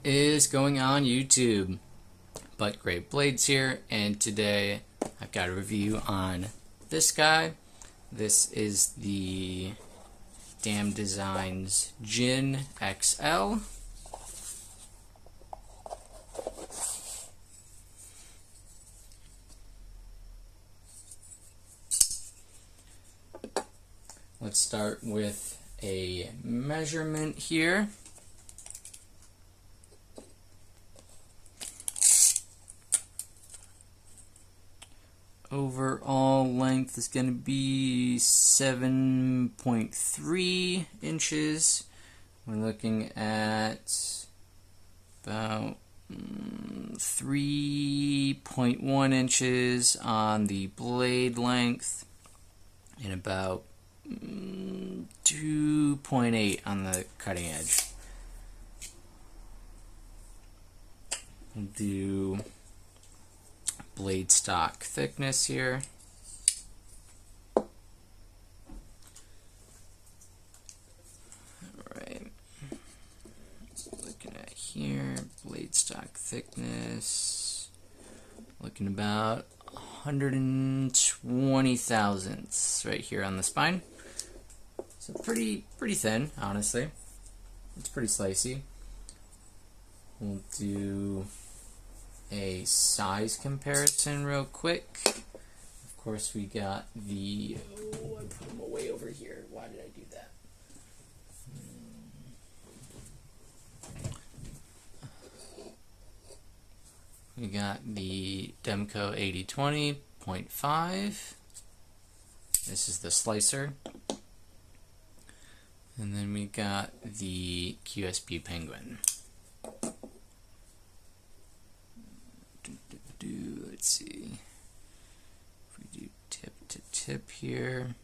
Is going on YouTube? But Great Blades here, and today I've got a review on this guy. This is the Damned Designs Djinn XL. Let's start with a measurement here. Overall length is going to be 7.3 inches. We're looking at about 3.1 inches on the blade length and about 2.8 on the cutting edge. We'll do blade stock thickness here. Alright, looking at here, blade stock thickness, looking about 120 thousandths right here on the spine. So pretty thin, honestly. It's pretty slicey. We'll do a size comparison real quick. Of course, we got the, I put them way over here. Why did I do that? We got the Demco 8020.5. This is the slicer. And then we got the QSP Penguin. Let's see. If we do tip to tip here.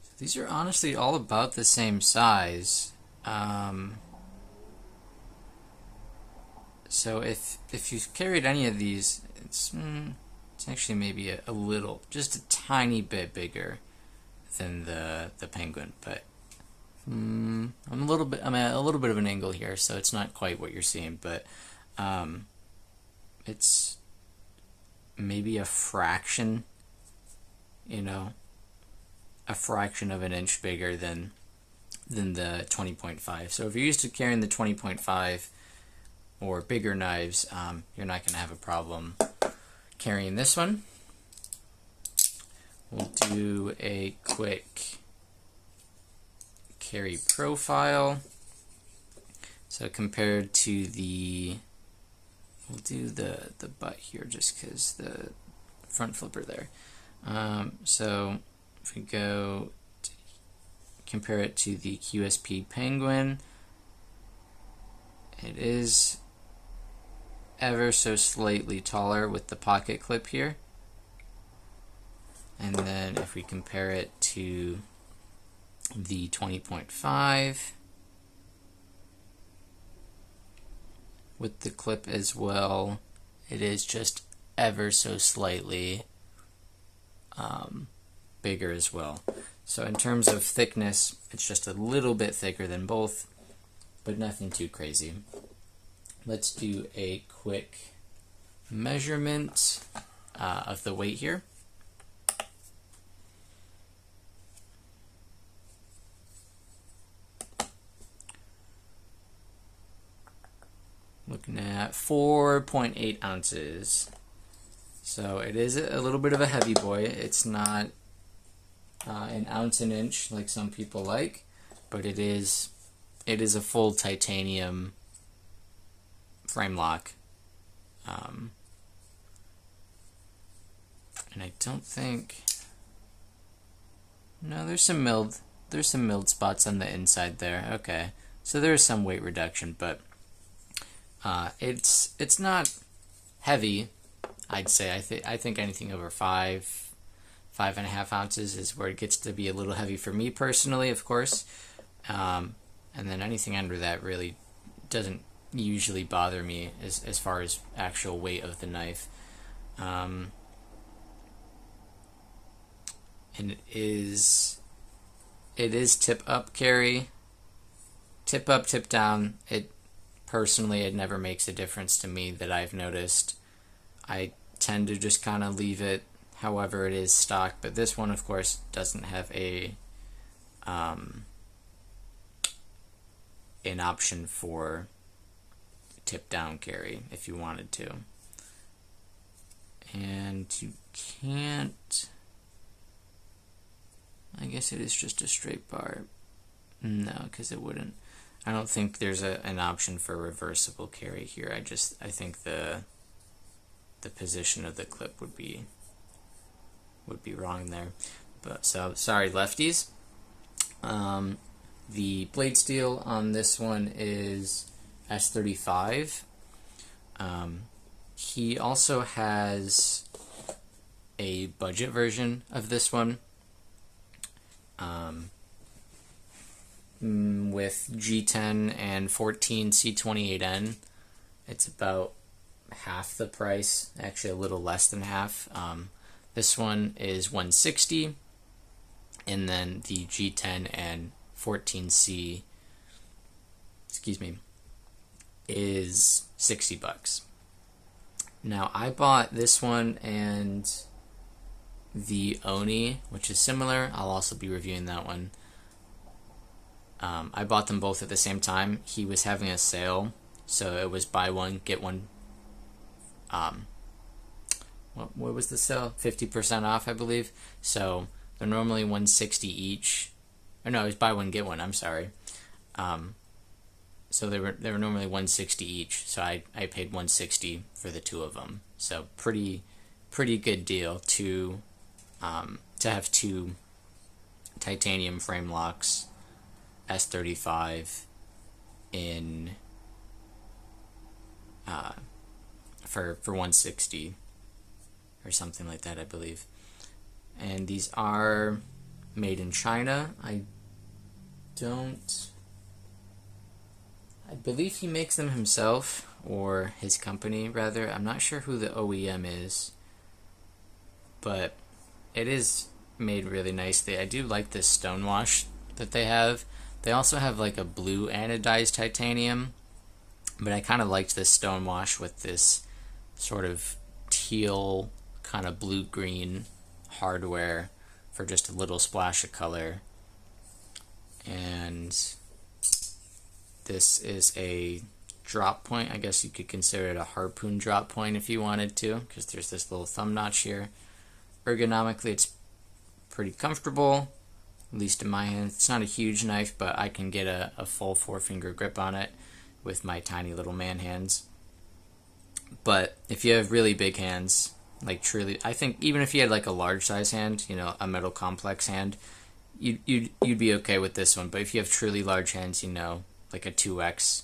So these are honestly all about the same size. So if you've carried any of these, it's actually maybe a little, just a tiny bit bigger than the Penguin, but I'm at a little bit of an angle here, so it's not quite what you're seeing, but it's maybe a fraction, a fraction of an inch bigger than the 20.5. So if you're used to carrying the 20.5 or bigger knives, you're not going to have a problem carrying this one. We'll do a quick carry profile. So compared to we'll do the butt here just because the front flipper there. So if we go to compare it to the QSP Penguin, it is ever so slightly taller with the pocket clip here. And then if we compare it to the 20.5 with the clip as well, it is just ever so slightly bigger as well. So in terms of thickness, it's just a little bit thicker than both, but nothing too crazy. Let's do a quick measurement of the weight here. Looking at 4.8 ounces. So it is a little bit of a heavy boy. It's not an ounce an inch like some people like, but it is a full titanium frame lock. And I don't think, no, there's some milled spots on the inside there. Okay, so there's some weight reduction, but it's not heavy. I'd say I think anything over 5.5 ounces is where it gets to be a little heavy for me personally, of course. And then anything under that really doesn't usually bother me as far as actual weight of the knife. And it is tip up carry, tip up, tip down, personally, it never makes a difference to me that I've noticed. I tend to just kind of leave it however it is stock, but this one, of course, doesn't have an option for tip down carry if you wanted to. And you can't, I guess it is just a straight bar. No, because it wouldn't. I don't think there's an option for reversible carry here. I think the position of the clip would be wrong there. But so sorry, lefties. The blade steel on this one is S35. He also has a budget version of this one. With G10 and 14 C28N, it's about half the price, actually a little less than half. This one is 160, and then the G10 and 14C, is $60. Now I bought this one and the Oni, which is similar. I'll also be reviewing that one. I bought them both at the same time. He was having a sale, so it was buy one, get one. What was the sale? 50% off, I believe. So they're normally 160 each. Or no, it was buy one, get one. I'm sorry. So they were normally 160 each. So I paid 160 for the two of them. So pretty good deal to have two titanium frame locks S35 in for 160 or something like that, I believe. And these are made in China. I believe he makes them himself, or his company rather. I'm not sure who the OEM is, but it is made really nicely. I do like this stonewash that they have. They also have like a blue anodized titanium, but I kind of liked this stonewash with this sort of teal kind of blue-green hardware for just a little splash of color. And this is a drop point. I guess you could consider it a harpoon drop point if you wanted to, because there's this little thumb notch here. Ergonomically, it's pretty comfortable, at least in my hand. It's not a huge knife, but I can get a full 4-finger grip on it with my tiny little man hands. But if you have really big hands, like truly, I think even if you had like a large size hand, you know, a metal complex hand, you'd be okay with this one. But if you have truly large hands, you know, like a 2XL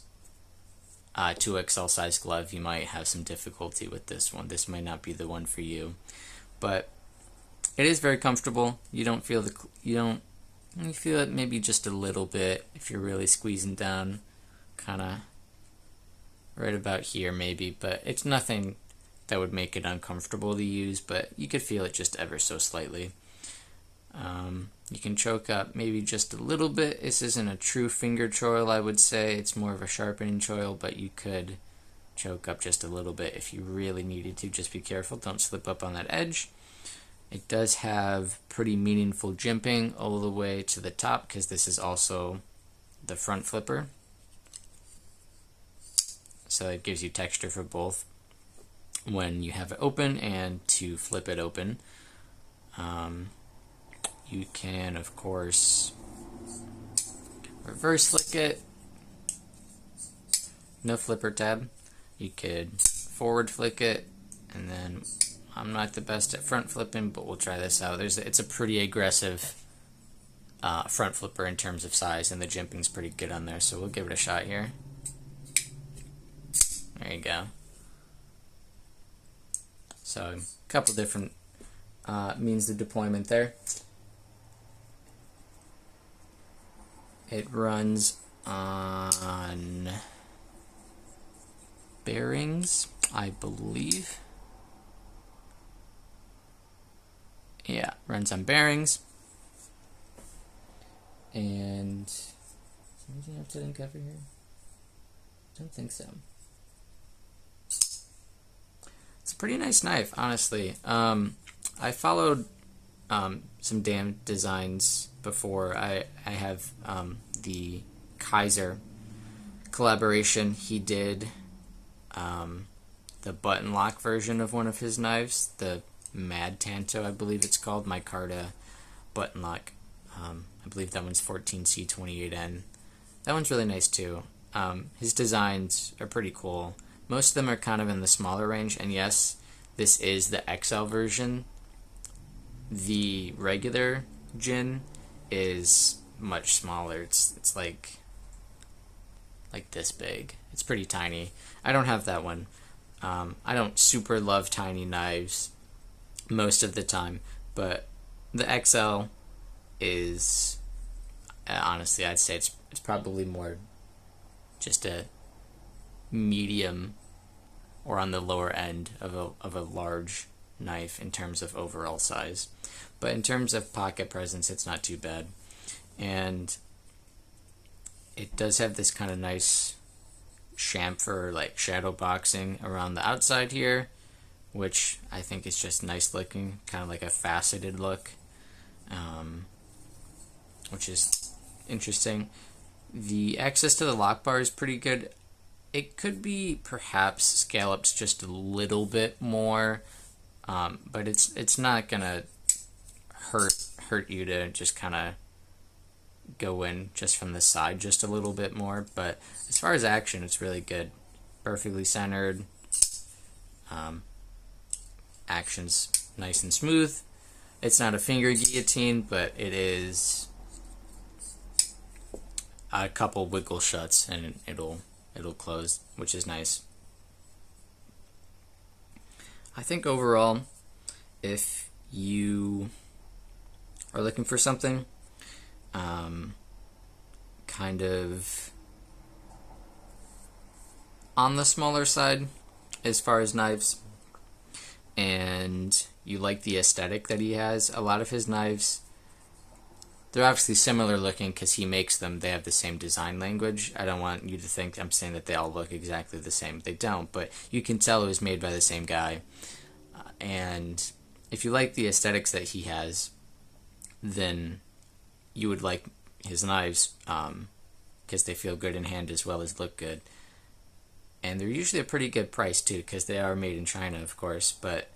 size glove, you might have some difficulty with this one. This might not be the one for you. But it is very comfortable. You feel it maybe just a little bit if you're really squeezing down, kind of right about here maybe, but it's nothing that would make it uncomfortable to use, but you could feel it just ever so slightly. You can choke up maybe just a little bit. This isn't a true finger choil, I would say. It's more of a sharpening choil, but you could choke up just a little bit if you really needed to. Just be careful, don't slip up on that edge. It does have pretty meaningful jimping all the way to the top, because this is also the front flipper. So it gives you texture for both when you have it open and to flip it open. You can, of course, reverse flick it. No flipper tab. You could forward flick it, and then I'm not the best at front flipping, but we'll try this out. It's a pretty aggressive front flipper in terms of size, and the jimping's pretty good on there, so we'll give it a shot here. There you go. So a couple different means of deployment there. It runs on bearings, I believe. Yeah, runs on bearings. And Does it have to uncover here? Don't think so. It's a pretty nice knife, honestly. I followed some Damned Designs before. I have the Kaiser collaboration. He did the button lock version of one of his knives, the Mad Tanto, I believe it's called, micarta button lock. I believe that one's 14C28N. That one's really nice too. His designs are pretty cool. Most of them are kind of in the smaller range, and yes, this is the XL version. The regular Djinn is much smaller. It's like this big. It's pretty tiny. I don't have that one. I don't super love tiny knives most of the time, but the XL is, honestly, I'd say it's probably more just a medium or on the lower end of a large knife in terms of overall size. But in terms of pocket presence, it's not too bad. And it does have this kind of nice chamfer, like shadow boxing around the outside here, which I think is just nice looking, kind of like a faceted look, which is interesting. The access to the lock bar is pretty good. It could be perhaps scallops just a little bit more, but it's not gonna hurt you to just kind of go in just from the side just a little bit more. But as far as action, it's really good. Perfectly centered. Action's nice and smooth. It's not a finger guillotine, but it is a couple wiggle shuts and it'll close, which is nice. I think overall, if you are looking for something kind of on the smaller side as far as knives, and you like the aesthetic that he has, a lot of his knives, they're obviously similar looking because he makes them. They have the same design language. I don't want you to think I'm saying that they all look exactly the same. They don't, but you can tell it was made by the same guy. And if you like the aesthetics that he has, then you would like his knives because they feel good in hand as well as look good. And they're usually a pretty good price too, because they are made in China, of course. But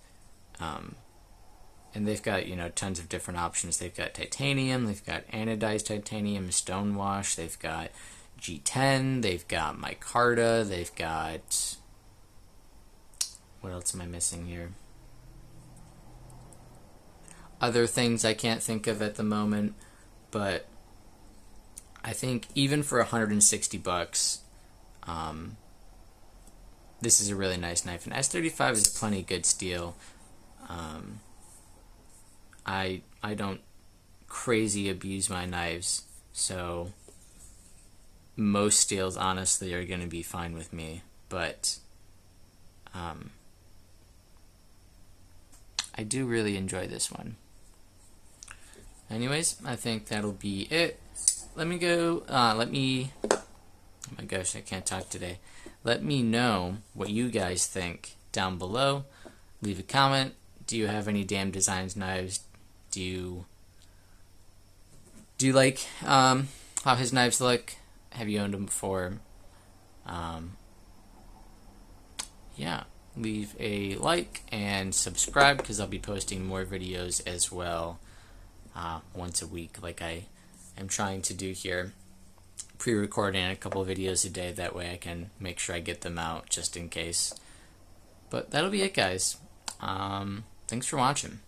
and they've got, tons of different options. They've got titanium, they've got anodized titanium, stonewash, they've got G10, they've got micarta, they've got, what else am I missing here? Other things I can't think of at the moment, but I think even for $160, this is a really nice knife. And S35 is a plenty good steel. I don't crazy abuse my knives, so most steels honestly are going to be fine with me, but I do really enjoy this one. Anyways, I think that'll be it. Let me go, oh my gosh, I can't talk today. Let me know what you guys think down below. Leave a comment. Do you have any Damned Designs knives? Do you like how his knives look? Have you owned them before? Yeah, leave a like and subscribe because I'll be posting more videos as well once a week, like I am trying to do here. Pre-recording a couple of videos a day, that way I can make sure I get them out just in case. But that'll be it, guys. Thanks for watching.